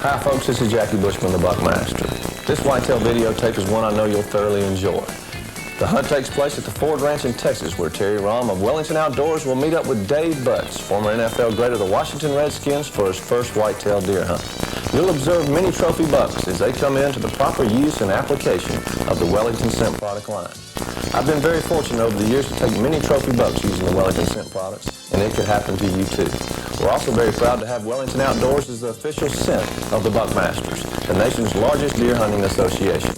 Hi folks, this is Jackie Bushman, the Buckmaster. This whitetail videotape is one I know you'll thoroughly enjoy. The hunt takes place at the Ford Ranch in Texas, where Terry Rohm of Wellington Outdoors will meet up with Dave Butz, former NFL great of the Washington Redskins, for his first whitetail deer hunt. You'll observe many trophy bucks as they come into the proper use and application of the Wellington scent product line. I've been very fortunate over the years to take many trophy bucks using the Wellington scent products, and it could happen to you too. We're also very proud to have Wellington Outdoors as the official scent of the Buckmasters, the nation's largest deer hunting association.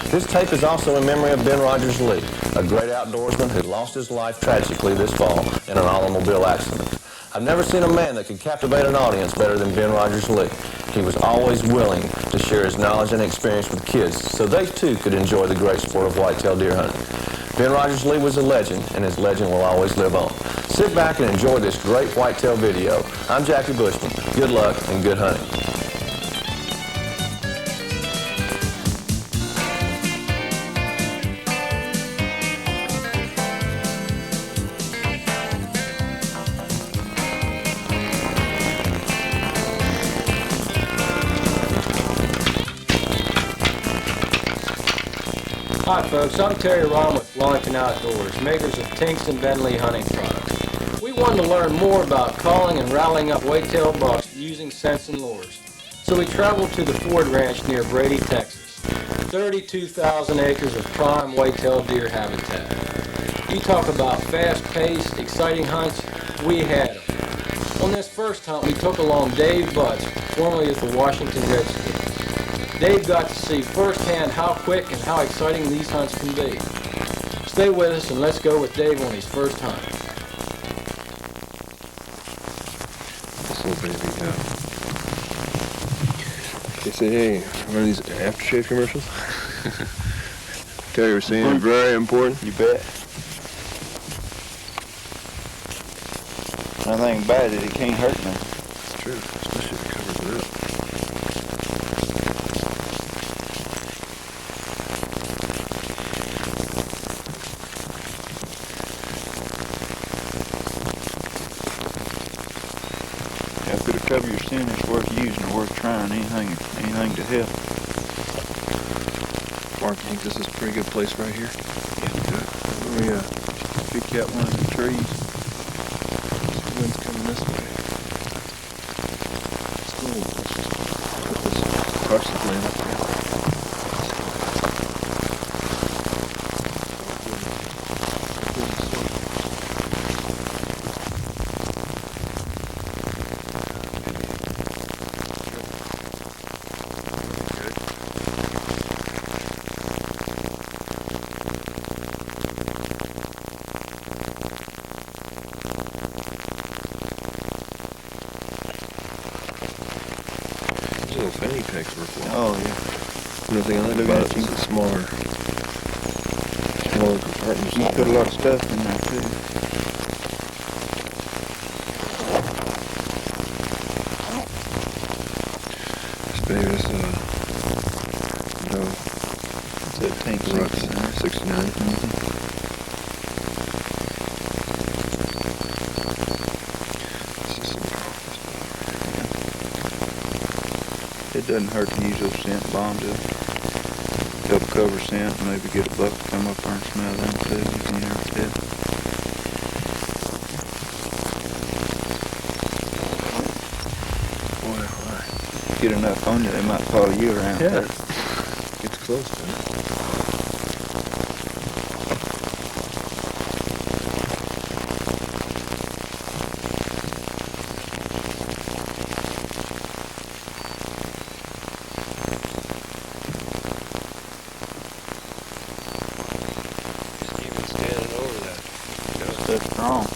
This tape is also in memory of Ben Rodgers Lee, a great outdoorsman who lost his life tragically this fall in an automobile accident. I've never seen a man that could captivate an audience better than Ben Rodgers Lee. He was always willing to share his knowledge and experience with kids so they too could enjoy the great sport of whitetail deer hunting. Ben Rodgers Lee was a legend, and his legend will always live on. Sit back and enjoy this great whitetail video. I'm Jackie Bushman. Good luck and good hunting. Hi folks, I'm Terry Rohm with Wellington Outdoors, makers of Tinks and Ben Lee hunting products. We wanted to learn more about calling and rattling up whitetail bucks using scents and lures. So we traveled to the Ford Ranch near Brady, Texas. 32,000 acres of prime whitetail deer habitat. You talk about fast-paced, exciting hunts, we had them. On this first hunt, we took along Dave Butz, formerly of the Washington Redskins. Dave got to see firsthand how quick and how exciting these hunts can be. Stay with us and let's go with Dave on his first hunt. This little baby, They say, hey, one of these aftershave commercials? Terry was saying very important. You bet. Nothing bad that it can't hurt me. It's true, especially if it covers it up. Cover your scent is worth using or worth trying, anything to help. Mark, you think this is a pretty good place right here? Yeah, good. Pick out one of the trees. The wind's coming this way. Let's go. Put this parsley plant up here. Little fanny packs work well. Oh yeah. Another thing I like about it is it's smaller compartments. You put a lot of stuff in there too. This baby is no. It's a tank Rux 69. It doesn't hurt to use those scent bombs to help cover scent and maybe get a buck to come up there and smell them too. You can never tell. Boy, Get enough on you, they might follow you around. yeah. Gets close to it. That's wrong.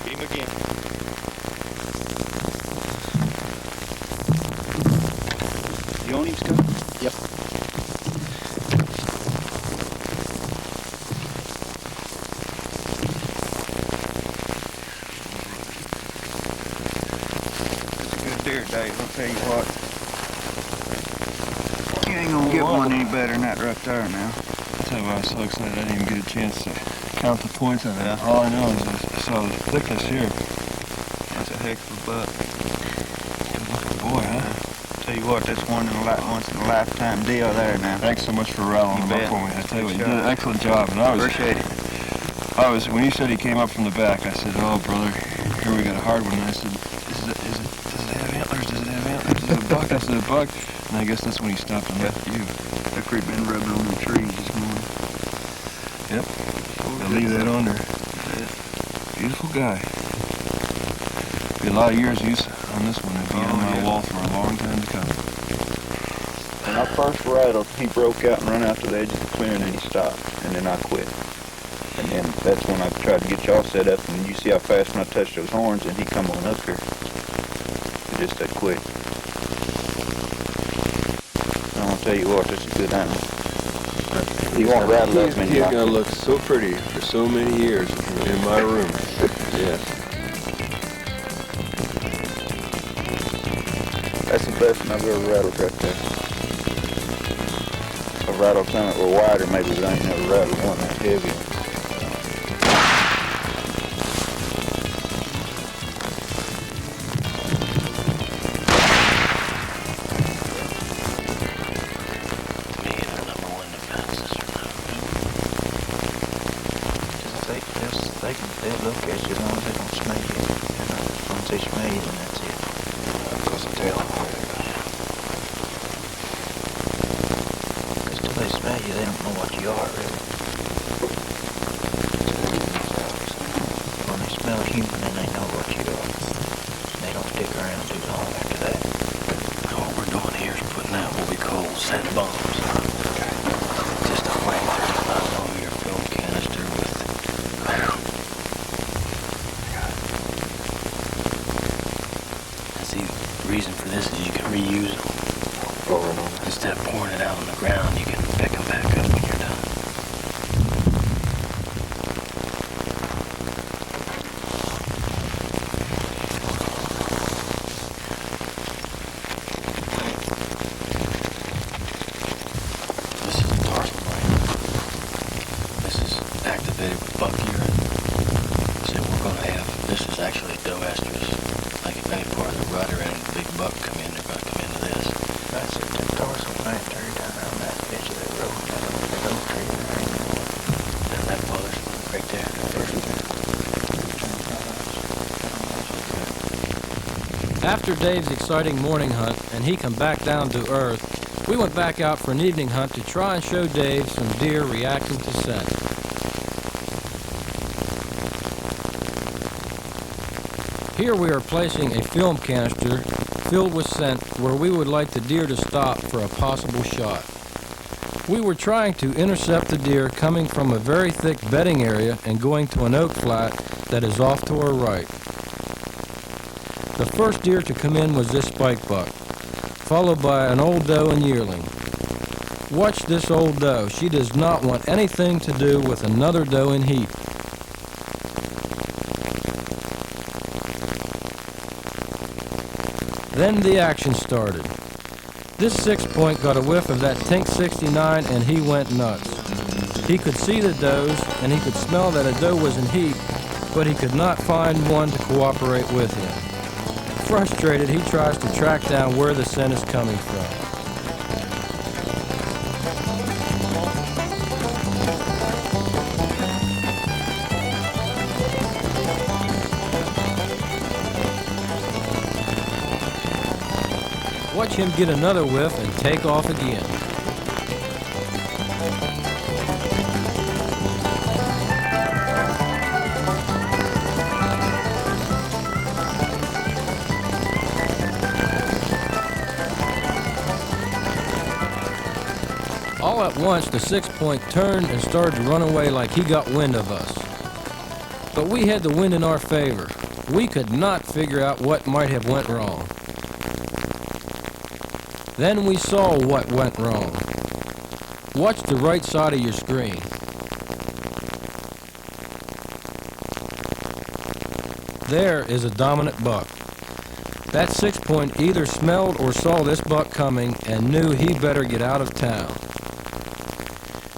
Hit him again. You on him, Scott? Yep. That's a good deer, Dave. I'll tell you what. You ain't gonna get one any better than that right there now. I was so excited I didn't even get a chance to count the points on that. All I know is I saw the thickness here. That's a heck of a buck. Boy, huh? Tell you what, that's once in a lifetime deal there now. Thanks so much for rattling You him up bet. for me. I tell you what, you Good did an job. excellent job. And Appreciate it. when you said he came up from the back, I said, oh, brother, here we got a hard one. And I said, does it have antlers? Does it have antlers? Is it a buck? I said, a buck. And I guess that's when he stopped and looked at you. That creek been rubbing on the trees this morning. Yep. I'll leave that on there. Beautiful guy. Be a lot of years use on this one. It'll be on my wall for a long time to come. When I first rattled, he broke out and run out to the edge of the clearing and he stopped. And then I quit. And then that's when I tried to get y'all set up. And you see how fast when I touched those horns and he come on up here. It just that quick. I'm gonna tell you what, that's a good animal. He won't rattle up many He's times. gonna look so pretty for so many years in my room. Yes. That's the best one I've ever rattled right there. I've rattled some that were wider maybe, but I ain't never rattled one that heavy. They'll look at you as long as they don't smell you. As long as they smell you, then that's it. Because the tail. Because till they smell you, they don't know what you are, really. When they smell human, then they know what you are. And they don't stick around too long after that. All we're doing here is putting out what we call scent bombs. Just a way to know your film canister with. See, the reason for this is you can reuse them. Instead of pouring it out on the ground, you can pick them back up when you're done. This is the tarsal blade. This is activated with buck urine. So we're going to have, this is actually doe estrus. Like if any part of the rudder and the big buck come in, they're going to come into this. That's it, that dorsal knife turned down around that edge of that road. That oak tree there. And that bothers right there. After Dave's exciting morning hunt and he come back down to earth, we went back out for an evening hunt to try and show Dave some deer reacting to scent. Here we are placing a film canister filled with scent where we would like the deer to stop for a possible shot. We were trying to intercept the deer coming from a very thick bedding area and going to an oak flat that is off to our right. The first deer to come in was this spike buck, followed by an old doe and yearling. Watch this old doe. She does not want anything to do with another doe in heat. Then the action started. This 6-point got a whiff of that Tink 69 and he went nuts. He could see the does and he could smell that a doe was in heat, but he could not find one to cooperate with him. Frustrated, he tries to track down where the scent is coming from. Watch him get another whiff and take off again. All at once, the 6-point turned and started to run away like he got wind of us. But we had the wind in our favor. We could not figure out what might have went wrong. Then we saw what went wrong. Watch the right side of your screen. There is a dominant buck. That 6-point either smelled or saw this buck coming and knew he better get out of town.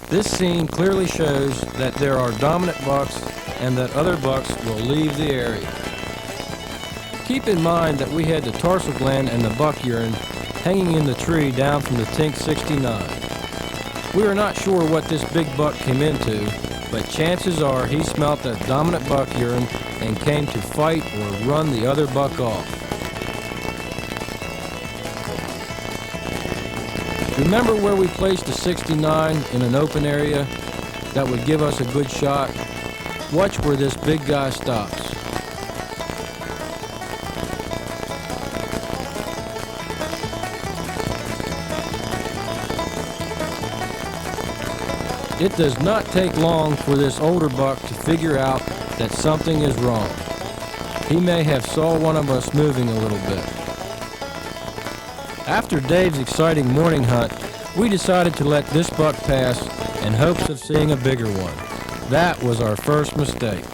This scene clearly shows that there are dominant bucks and that other bucks will leave the area. Keep in mind that we had the tarsal gland and the buck urine hanging in the tree down from the Tink 69. We are not sure what this big buck came into, but chances are he smelt that dominant buck urine and came to fight or run the other buck off. Remember where we placed the 69 in an open area that would give us a good shot? Watch where this big guy stops. It does not take long for this older buck to figure out that something is wrong. He may have saw one of us moving a little bit. After Dave's exciting morning hunt, we decided to let this buck pass in hopes of seeing a bigger one. That was our first mistake.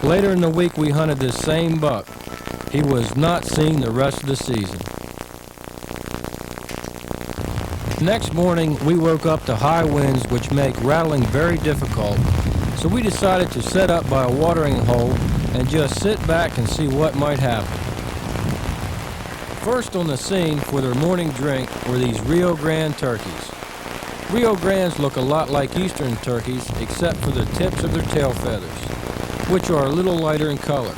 Later in the week we hunted this same buck. He was not seen the rest of the season. Next morning we woke up to high winds which make rattling very difficult, so we decided to set up by a watering hole and just sit back and see what might happen. First on the scene for their morning drink were these Rio Grande turkeys. Rio Grandes look a lot like eastern turkeys except for the tips of their tail feathers, which are a little lighter in color.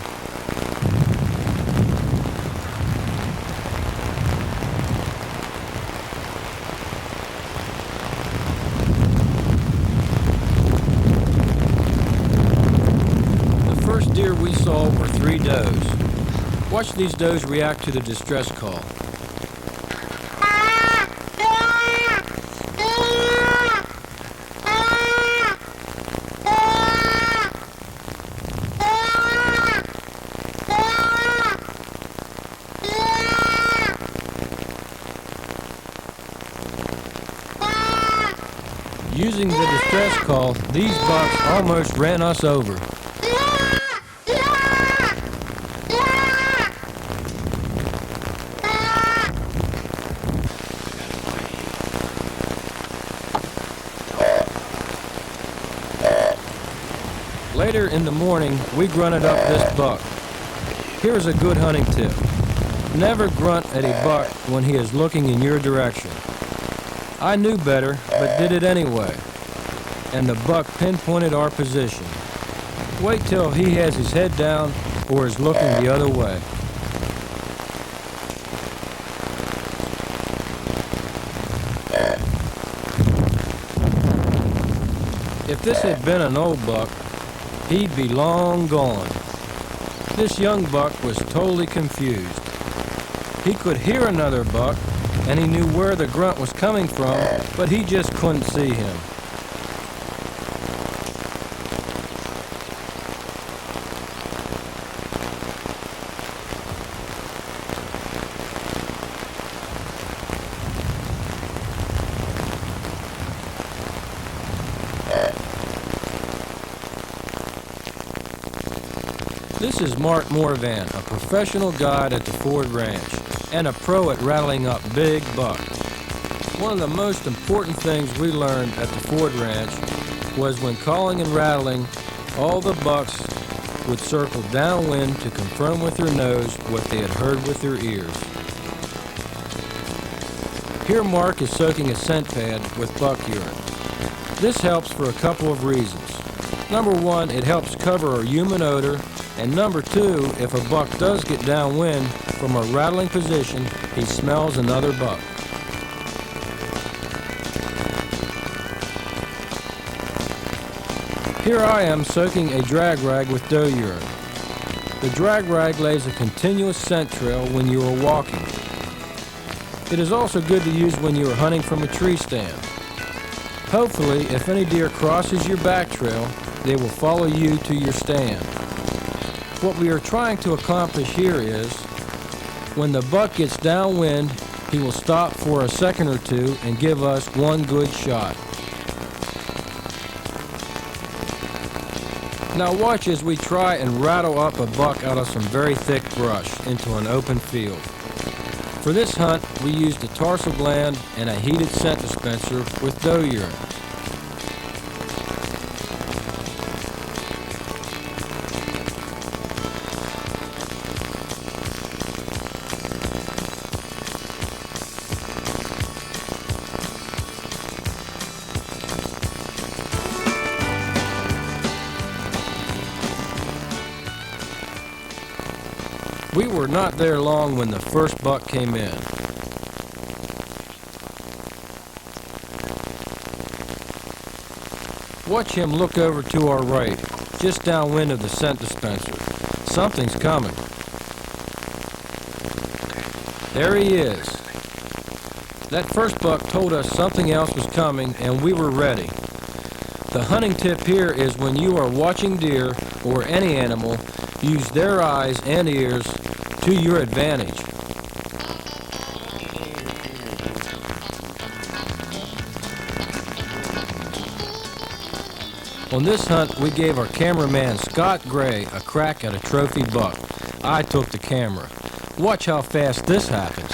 The first deer we saw were 3 does. Watch these does react to the distress call. Using the distress call, these bucks almost ran us over. Later in the morning, we grunted up this buck. Here's a good hunting tip. Never grunt at a buck when he is looking in your direction. I knew better, but did it anyway, and the buck pinpointed our position. Wait till he has his head down or is looking the other way. If this had been an old buck, he'd be long gone. This young buck was totally confused. He could hear another buck, and he knew where the grunt was coming from, but he just couldn't see him. This is Mark Morvan, a professional guide at the Ford Ranch and a pro at rattling up big bucks. One of the most important things we learned at the Ford Ranch was when calling and rattling, all the bucks would circle downwind to confirm with their nose what they had heard with their ears. Here Mark is soaking a scent pad with buck urine. This helps for a couple of reasons. Number one, it helps cover a human odor, and number two, if a buck does get downwind from a rattling position, he smells another buck. Here I am soaking a drag rag with doe urine. The drag rag lays a continuous scent trail when you are walking. It is also good to use when you are hunting from a tree stand. Hopefully, if any deer crosses your back trail, they will follow you to your stand. What we are trying to accomplish here is, when the buck gets downwind, he will stop for a second or two and give us one good shot. Now watch as we try and rattle up a buck out of some very thick brush into an open field. For this hunt, we used a tarsal gland and a heated scent dispenser with doe urine. We were not there long when the first buck came in. Watch him look over to our right, just downwind of the scent dispenser. Something's coming. There he is. That first buck told us something else was coming and we were ready. The hunting tip here is when you are watching deer or any animal, use their eyes and ears to your advantage. On this hunt, we gave our cameraman Scott Gray a crack at a trophy buck. I took the camera. Watch how fast this happens.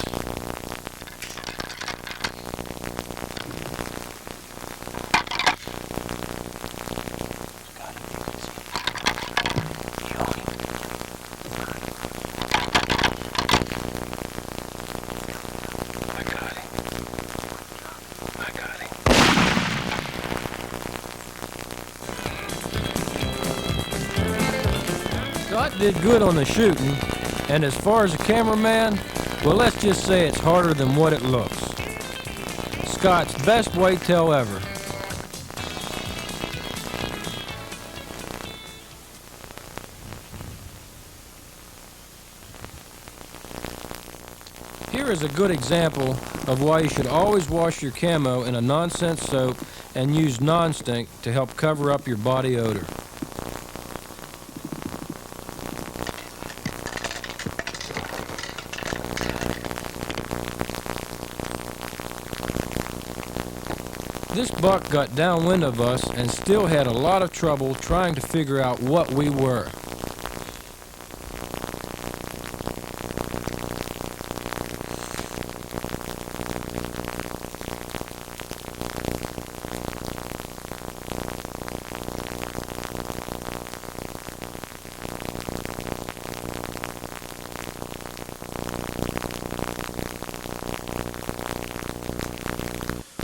Scott did good on the shooting, and as far as a cameraman, well, let's just say it's harder than what it looks. Scott's best whitetail ever. Here is a good example of why you should always wash your camo in a non-scent soap and use non-stink to help cover up your body odor. This buck got downwind of us and still had a lot of trouble trying to figure out what we were.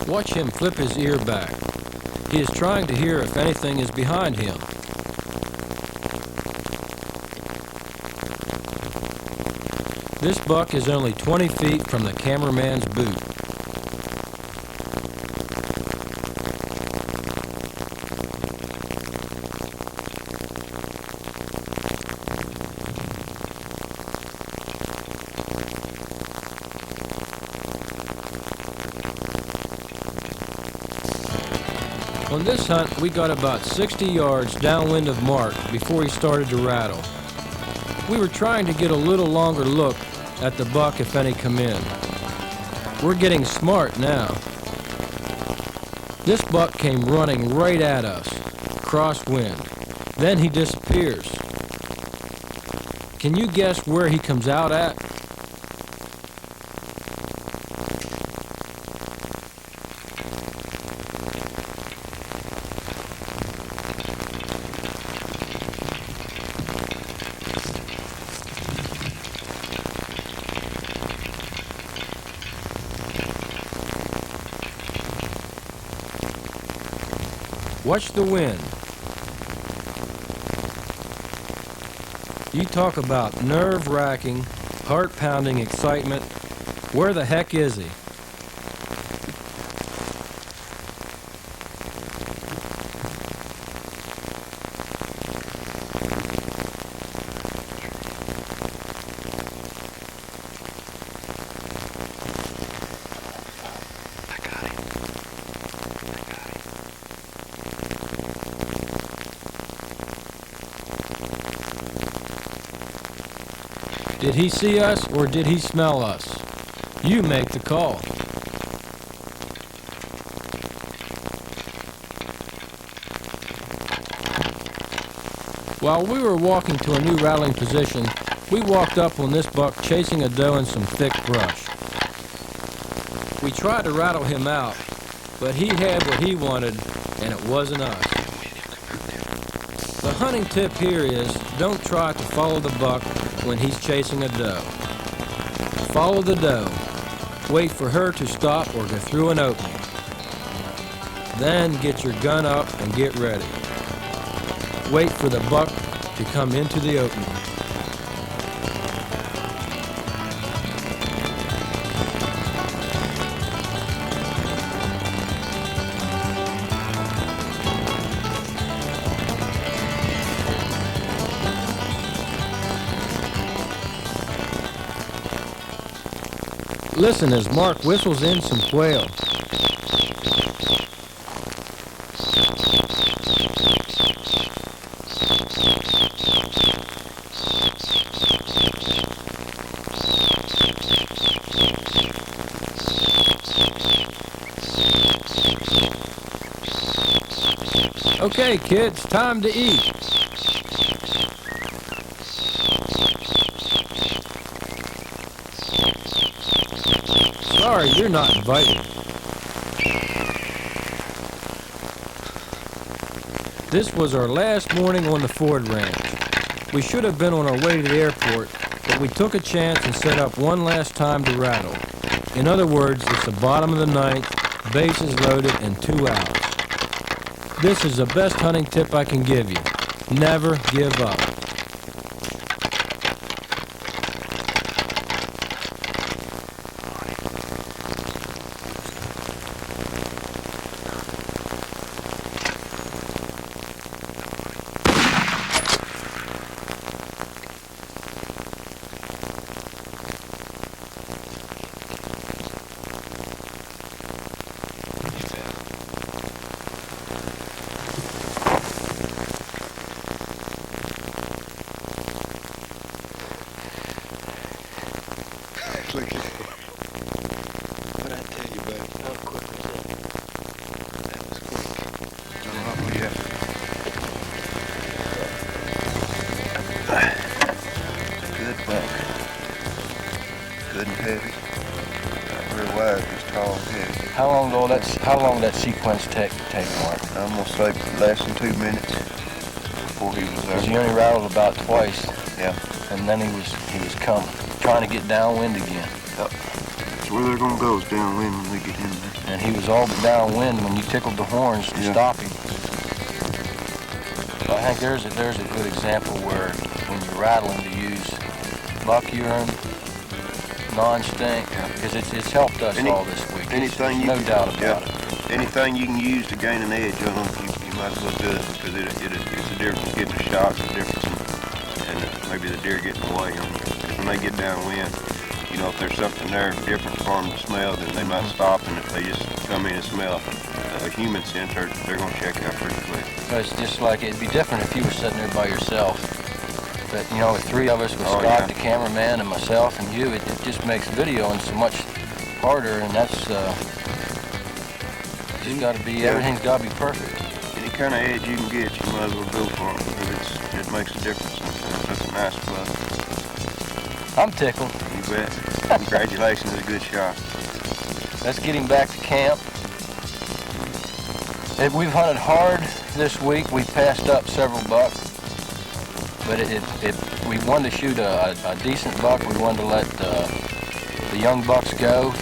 Watch him flip his ear back. He is trying to hear if anything is behind him. This buck is only 20 feet from the cameraman's boot. On this hunt, we got about 60 yards downwind of Mark before he started to rattle. We were trying to get a little longer look at the buck if any come in. We're getting smart now. This buck came running right at us, crosswind. Then he disappears. Can you guess where he comes out at? Watch the wind. You talk about nerve-wracking, heart-pounding excitement. Where the heck is he? Did he see us or did he smell us? You make the call. While we were walking to a new rattling position, we walked up on this buck chasing a doe in some thick brush. We tried to rattle him out, but he had what he wanted, and it wasn't us. The hunting tip here is, don't try to follow the buck when he's chasing a doe. Follow the doe. Wait for her to stop or go through an opening. Then get your gun up and get ready. Wait for the buck to come into the opening. Listen as Mark whistles in some quail. Okay, kids, time to eat. Sorry, you're not invited. This was our last morning on the Ford Ranch. We should have been on our way to the airport, but we took a chance and set up one last time to rattle. In other words, it's the bottom of the ninth, bases loaded, and 2 outs. This is the best hunting tip I can give you. Never give up. What'd I tell you, bud? How quick was that? That was quick. Yeah. Good buck. Good and heavy. Not very wide, just tall and heavy. How long that sequence take, Mark? I'm gonna say less than 2 minutes before he was there. Because he only rattled about twice. Yeah. And then he was trying to get downwind again. Yep. That's where they're gonna go, is downwind when they get in there. And he was all but downwind when you tickled the horns to stop him. So I think there's a good example where when you're rattling to use buck urine, non-stink, because it's helped us all this week. Anything no doubt about it. Anything you can use to gain an edge on them, you might as well do it, because it's a difference getting a shot, it's a difference in maybe the deer getting away on you. When they get downwind, you know, if there's something there different for them to smell, then they might stop, and if they just come in and smell a human scent, they're going to check out pretty quick. It's just like, it'd be different if you were sitting there by yourself. But, you know, with 3 of us, with Scott, the cameraman, and myself, and you, it just makes videoing so much harder, and that's, just got to be, everything's got to be perfect. Any kind of edge you can get, you might as well go for it, because it makes a difference sometimes. That's a nice buck. I'm tickled. You bet. Congratulations, a good shot. Let's get him back to camp. We've hunted hard this week. We passed up several bucks, but we wanted to shoot a decent buck. We wanted to let the young bucks go.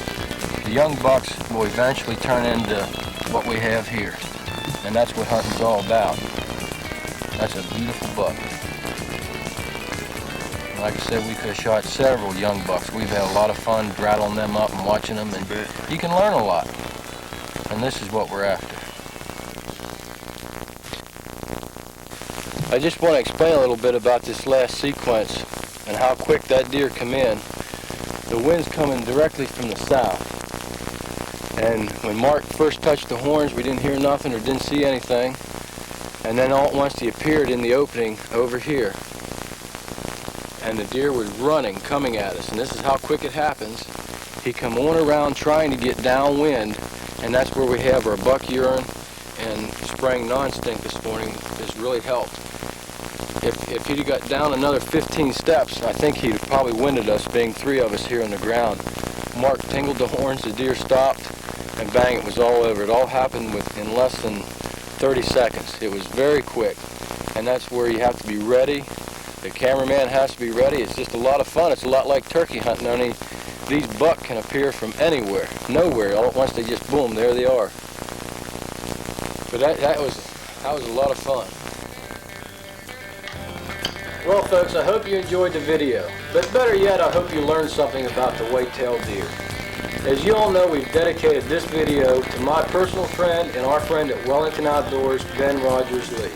The young bucks will eventually turn into what we have here, and that's what hunting's all about. That's a beautiful buck. Like I said, we could have shot several young bucks. We've had a lot of fun rattling them up and watching them, and you can learn a lot. And this is what we're after. I just want to explain a little bit about this last sequence and how quick that deer come in. The wind's coming directly from the south. And when Mark first touched the horns, we didn't hear nothing or didn't see anything. And then all at once he appeared in the opening over here. and the deer was running, coming at us, and this is how quick it happens. He come on around trying to get downwind, and that's where we have our buck urine and spraying non-stink this morning has really helped. If he'd have got down another 15 steps, I think he'd have probably winded us, being 3 of us here on the ground. Mark tingled the horns, the deer stopped, and bang, it was all over. It all happened in less than 30 seconds. It was very quick, and that's where you have to be ready. The cameraman has to be ready. It's just a lot of fun. It's a lot like turkey hunting, only these buck can appear from anywhere, nowhere. All at once they just, boom, there they are. But that was a lot of fun. Well, folks, I hope you enjoyed the video. But better yet, I hope you learned something about the white-tailed deer. As you all know, we've dedicated this video to my personal friend and our friend at Wellington Outdoors, Ben Rodgers Lee.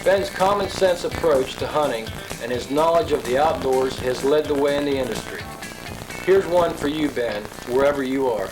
Ben's common sense approach to hunting and his knowledge of the outdoors has led the way in the industry. Here's one for you, Ben, wherever you are.